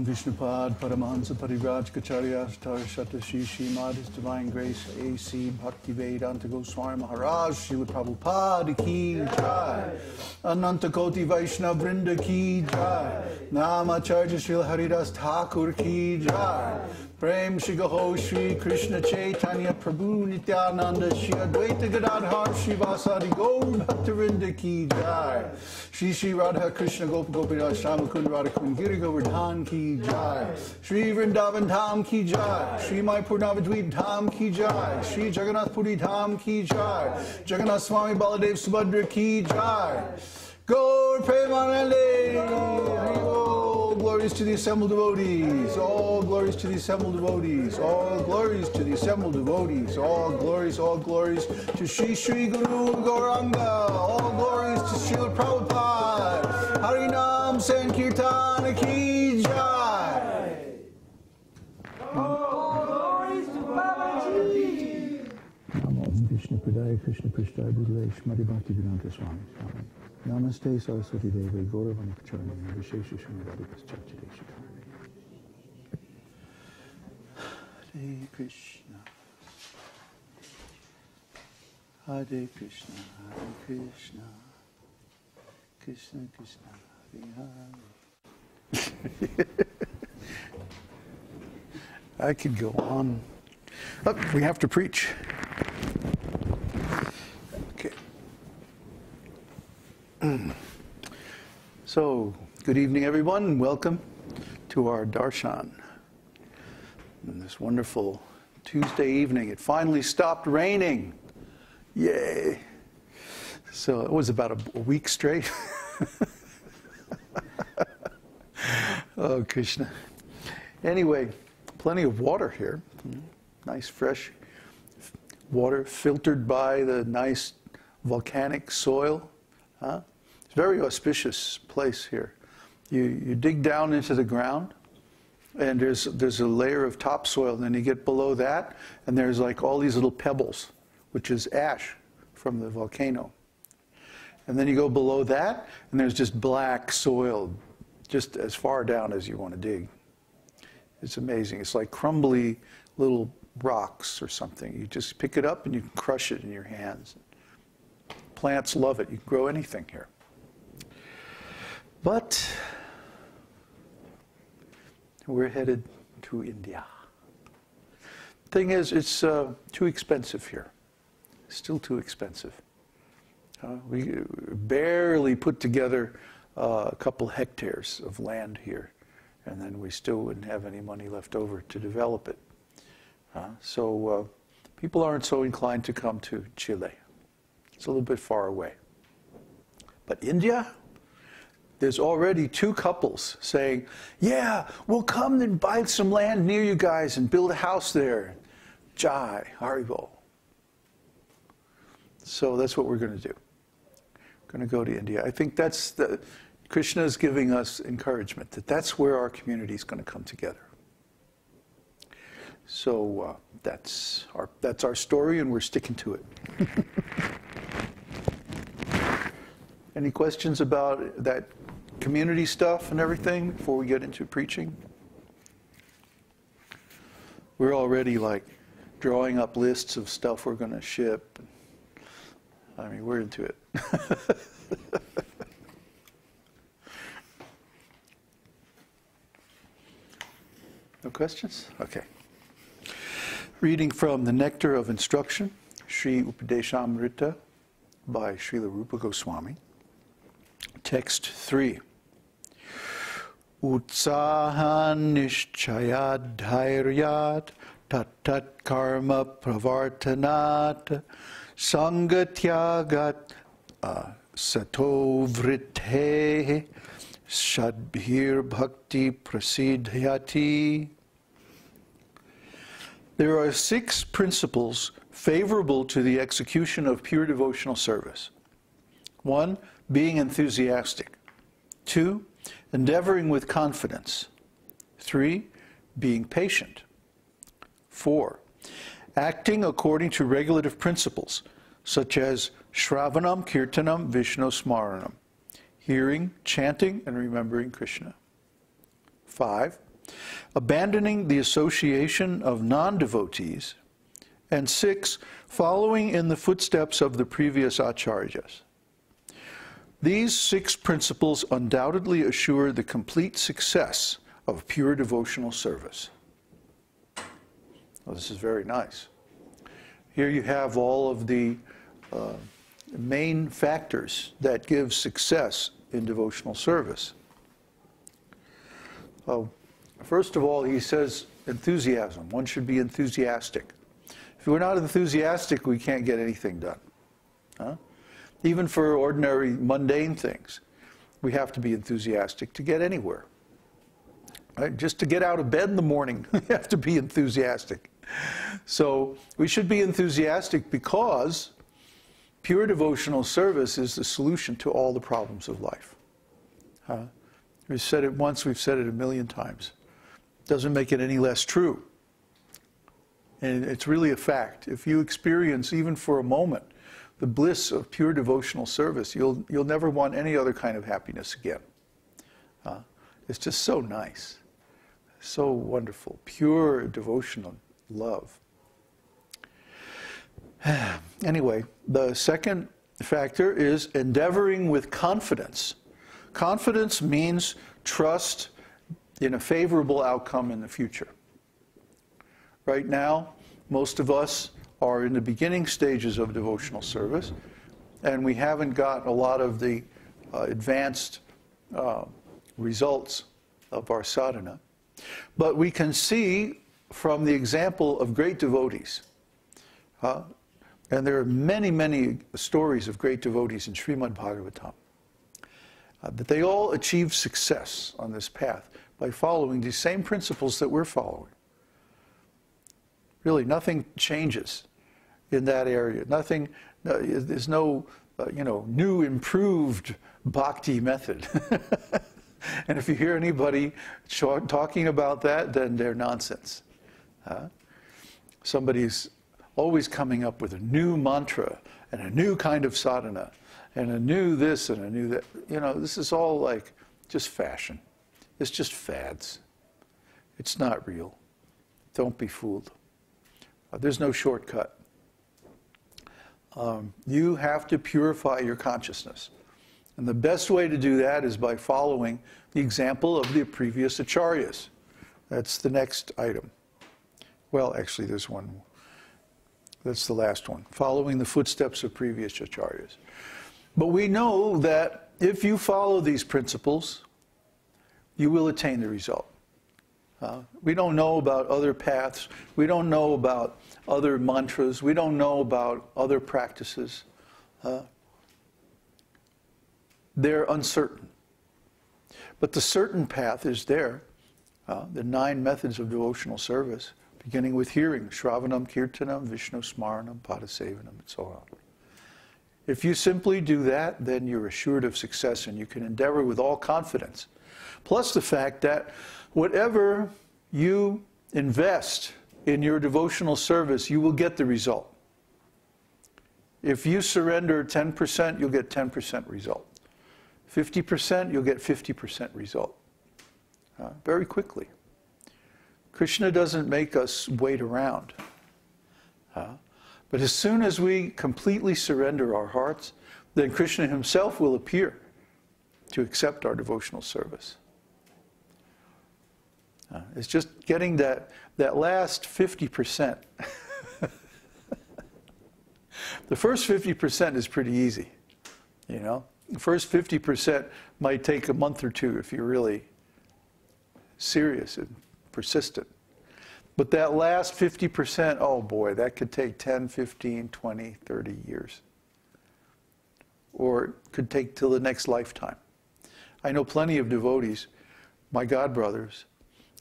Vishnupad, Paramahansa Parivrajkacharya Shata Śrīmad, His Divine Grace, A.C. Bhaktivedanta Goswami Maharaj, Srila Prabhupada Ki Jai, Ananta Koti Vaishnava Vrinda Ki Jai, Namacharya Srila Haridas Thakur Ki Jai, Prem Shri Gaho Shri Krishna Chaitanya Prabhu Nityananda Shri Advaita Gadadhar Shri Vasadi Gaur Bhaktivinoda Ki Jai, Shri Radha Krishna Gopa Gopinath Shama Kund Radha Kund Giri Govardhan Ki Jai, Shri Vrindavan Dham Ki Jai, Shri Mayapur Navadvip Dham Ki Jai, Shri Jagannath Puri Dham Ki Jai, Jagannath Swami Baladev Subhadra Ki Jai, Gaur Premanande. All glories to the assembled devotees. All glories to the assembled devotees. All glories to the assembled devotees. All glories to Shri Shri Guru Gauranga. All glories to Srila Prabhupada. Harinam Sankirtana Ki Jai. All glories to Babaji. Namo Krishna Pradaya Krishna Prishtai Budale Shmati Bhaktivedanta Swami. Namaste Saraswati Devi Gauravani Pacharani Vishesha Shunadadi Paschachadesha. Hare Krishna. Hare Krishna. Hare Krishna. Krishna Krishna. Hare Hare. I could go on. Oh, we have to preach. So, good evening everyone, and welcome to our Darshan. And this wonderful Tuesday evening, it finally stopped raining. Yay! So it was about a week straight. Oh, Krishna. Anyway, plenty of water here. Nice fresh water filtered by the nice volcanic soil. Huh? Very auspicious place here. You dig down into the ground, and there's a layer of topsoil, and then you get below that, and there's like all these little pebbles, which is ash from the volcano. And then you go below that, and there's just black soil, just as far down as you want to dig. It's amazing. It's like crumbly little rocks or something. You just pick it up and you can crush it in your hands. Plants love it. You can grow anything here. But we're headed to India. Thing is, it's too expensive here. Still too expensive. We barely put together a couple hectares of land here, and then we still wouldn't have any money left over to develop it. So people aren't so inclined to come to Chile. It's a little bit far away. But India? There's already two couples saying, yeah, we'll come and buy some land near you guys and build a house there. Jai, Haribo. So that's what we're going to do. We're going to go to India. I think that's Kṛṣṇa is giving us encouragement that that's where our community is going to come together. So that's our story, and we're sticking to it. Any questions about that community stuff and everything before we get into preaching? We're already like drawing up lists of stuff we're going to ship. I mean, we're into it. No questions? Okay. Reading from the Nectar of Instruction, Sri Upadeshamrita by Srila Rupa Goswami. Text 3. Utsāhān niścayād dhairyāt tat-tat-karma-pravartanāt saṅga-tyāgāt sato vṛtteḥ ṣaḍbhir bhakti prasidhyati. There are 6 principles favorable to the execution of pure devotional service. 1. Being enthusiastic. 2. Endeavoring with confidence. 3. Being patient. 4. Acting according to regulative principles, such as śravaṇaṁ, kīrtanaṁ, viṣṇoḥ, smaraṇam. Hearing, chanting, and remembering Kṛṣṇa. 5. abandoning the association of non-devotees, and 6, following in the footsteps of the previous acharyas. These 6 principles undoubtedly assure the complete success of pure devotional service. Well, this is very nice. Here you have all of the main factors that give success in devotional service. First of all, he says enthusiasm. One should be enthusiastic. If we're not enthusiastic, we can't get anything done. Huh? Even for ordinary, mundane things, we have to be enthusiastic to get anywhere. Right? Just to get out of bed in the morning, we have to be enthusiastic. So we should be enthusiastic because pure devotional service is the solution to all the problems of life. We've said it once, we've said it 1,000,000 times. Doesn't make it any less true. And it's really a fact. If you experience, even for a moment, the bliss of pure devotional service, you'll never want any other kind of happiness again. It's just so nice, so wonderful, pure devotional love. Anyway, the second factor is endeavoring with confidence. Confidence means trust in a favorable outcome in the future. Right now, most of us are in the beginning stages of devotional service, and we haven't got a lot of the advanced results of our sadhana. But we can see from the example of great devotees, and there are many, many stories of great devotees in Śrīmad-Bhāgavatam, that they all achieved success on this path by following these same principles that we're following. Really, nothing changes in that area. Nothing, there's no, new improved bhakti method. And if you hear anybody talking about that, then they're nonsense. Somebody's always coming up with a new mantra and a new kind of sadhana and a new this and a new that. This is all like just fashion. It's just fads. It's not real. Don't be fooled. There's no shortcut. You have to purify your consciousness. And the best way to do that is by following the example of the previous acharyas. That's the next item. Well, actually, there's one more. That's the last one. Following the footsteps of previous acharyas. But we know that if you follow these principles, you will attain the result. We don't know about other paths. We don't know about other mantras. We don't know about other practices. They're uncertain. But the certain path is there. The 9 methods of devotional service, beginning with hearing, śravaṇaṁ, kīrtanaṁ, viṣṇoḥ, smaraṇam, padasevanam, and so on. If you simply do that, then you're assured of success and you can endeavor with all confidence. Plus the fact that whatever you invest in your devotional service, you will get the result. If you surrender 10%, you'll get 10% result. 50%, you'll get 50% result. Very quickly. Kṛṣṇa doesn't make us wait around. But as soon as we completely surrender our hearts, then Kṛṣṇa himself will appear to accept our devotional service. It's just getting that last 50%. The first 50% is pretty easy, The first 50% might take a month or two if you're really serious and persistent. But that last 50%, oh boy, that could take 10, 15, 20, 30 years. Or it could take till the next lifetime. I know plenty of devotees, my godbrothers,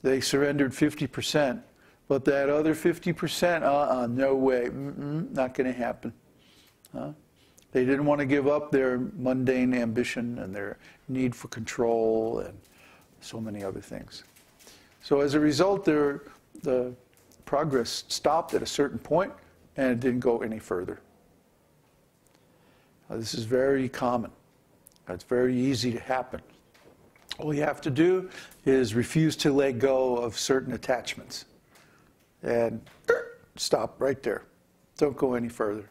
they surrendered 50%, but that other 50%, no way, not going to happen. They didn't want to give up their mundane ambition and their need for control and so many other things. So as a result, the progress stopped at a certain point and it didn't go any further. This is very common. It's very easy to happen. All you have to do is refuse to let go of certain attachments. And stop right there. Don't go any further.